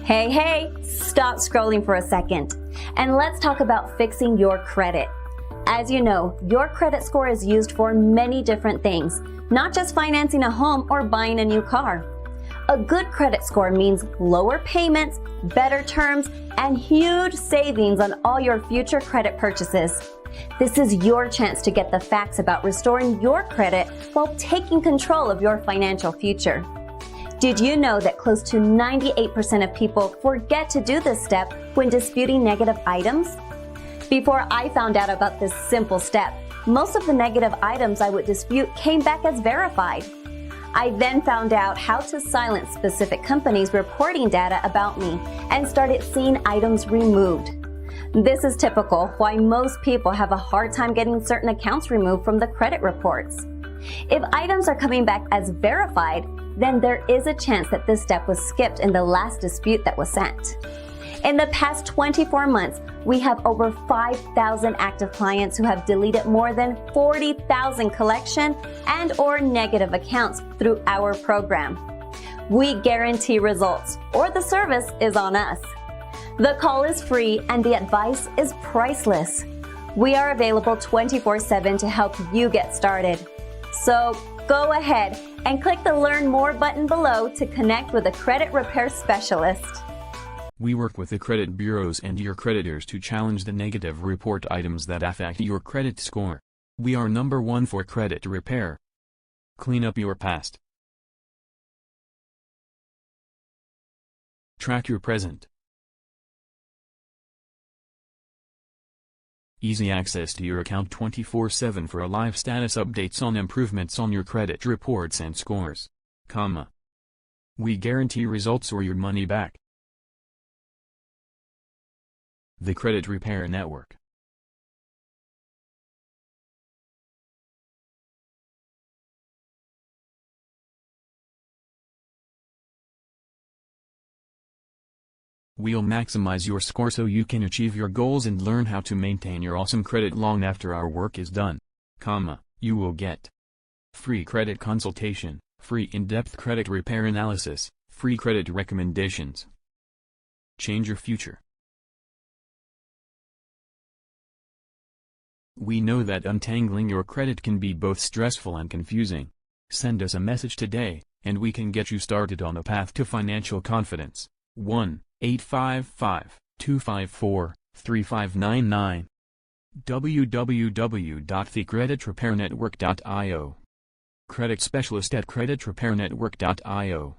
Hey, stop scrolling for a second. And let's talk about fixing your credit. As you know, your credit score is used for many different things, not just financing a home or buying a new car. A good credit score means lower payments, better terms, and huge savings on all your future credit purchases. This is your chance to get the facts about restoring your credit while taking control of your financial future. Did you know that close to 98% of people forget to do this step when disputing negative items? Before I found out about this simple step, most of the negative items I would dispute came back as verified. I then found out how to silence specific companies reporting data about me and started seeing items removed. This is typical why most people have a hard time getting certain accounts removed from the credit reports. If items are coming back as verified, then there is a chance that this step was skipped in the last dispute that was sent. In the past 24 months, we have over 5,000 active clients who have deleted more than 40,000 collection and/or negative accounts through our program. We guarantee results, or the service is on us. The call is free and the advice is priceless. We are available 24/7 to help you get started. So go ahead and click the Learn More button below to connect with a credit repair specialist. We work with the credit bureaus and your creditors to challenge the negative report items that affect your credit score. We are number one for credit repair. Clean up your past. Track your present. Easy access to your account 24/7 for live status updates on improvements on your credit reports and scores. We guarantee results or your money back. The Credit Repair Network. We'll maximize your score so you can achieve your goals and learn how to maintain your awesome credit long after our work is done. You will get free credit consultation, free in-depth credit repair analysis, free credit recommendations. Change your future. We know that untangling your credit can be both stressful and confusing. Send us a message today, and we can get you started on a path to financial confidence. 1-855-254-3599 www.thecreditrepairnetwork.io. Credit specialist at creditrepairnetwork.io.